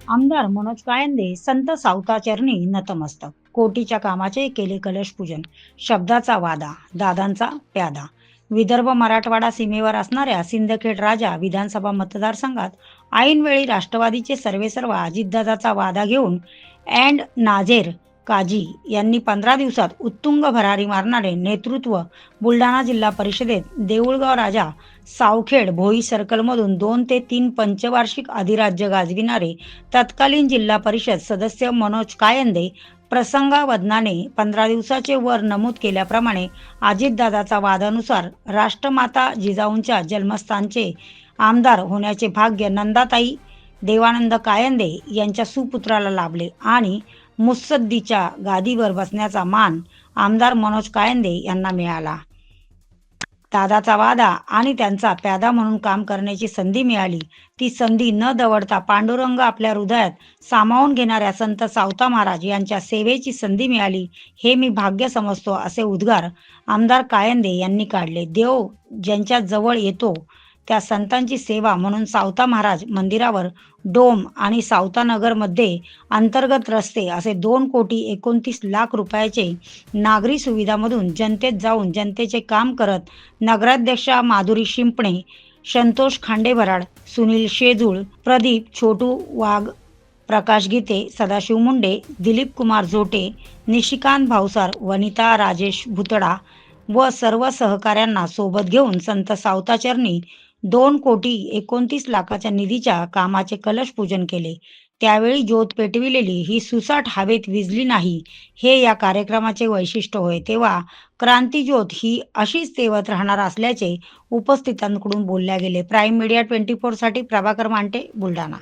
आमदार मनोज कायंदे संत सावताचरणी नतमस्तक. कोटीच्या कामाचे केले कलश पूजन. शब्दाचा वादा, दादांचा प्यादा. विदर्भ मराठवाडा सीमेवर असणाऱ्या सिंदखेड राजा विधानसभा मतदारसंघात ऐनवेळी राष्ट्रवादीचे सर्वेसर्वा अजितदादाचा वादा घेऊन अँड नाझेर काझी यांनी 15 दिवसात उत्तुंग भरारी मारणारे नेतृत्व बुलढाणा जिल्हा परिषदेत देऊळगाव राजा सावखेड भोई सर्कलमधून 2 ते 3 पंचवार्षिक अधिराज्य गाजविणारे तत्कालीन जिल्हा परिषद सदस्य मनोज कायंदे प्रसंगावधानाने 15 दिवसाचे वर नमूद केल्याप्रमाणे अजितदादाचा वादानुसार राष्ट्रमाता जिजाऊंच्या जन्मस्थानचे आमदार होण्याचे भाग्य नंदाताई देवानंद कायंदे यांच्या सुपुत्राला लाभले आणि मुत्सद्दीच्या गादीवर बसण्याचा मान आमदार मनोज कायंदे यांना मिळाला. दादाचा वादा आणि त्यांचा प्यादा म्हणून काम करण्याची संधी मिळाली. ती संधी न दवडता पांडुरंग आपल्या हृदयात सामावून घेणाऱ्या संत सावता महाराज यांच्या सेवेची संधी मिळाली, हे मी भाग्य समजतो, असे उद्गार आमदार कायंदे यांनी काढले. देव ज्यांच्या जवळ येतो त्या संतांची सेवा म्हणून सावता महाराज मंदिरावर डोम आणि सावतानगरमध्ये अंतर्गत रस्ते असे 2,29,00,000 रुपयाचे नागरी सुविधामधून जनतेत जाऊन जनतेचे काम करत नगराध्यक्षा माधुरी शिंपणे, संतोष खांडेभराड, सुनील शेजूळ, प्रदीप छोटू वाघ, प्रकाश गीते, सदाशिव मुंडे, दिलीप कुमार झोटे, निशिकांत भावसार, वनिता राजेश भुतडा व सर्व सहकाऱ्यांना सोबत घेऊन संत सावताचरणी 2,29,00,000 निधीच्या कामाचे कलश पूजन केले. त्यावेळी ज्योत पेटविलेली ही सुसाट हवेत विझली नाही, हे या कार्यक्रमाचे वैशिष्ट्य होय. तेव्हा क्रांतीज्योत ही अशीच तेवत राहणार असल्याचे उपस्थितांकडून बोलल्या गेले. प्राईम मीडिया 24 साठी प्रभाकर मांटे, बुलढाणा.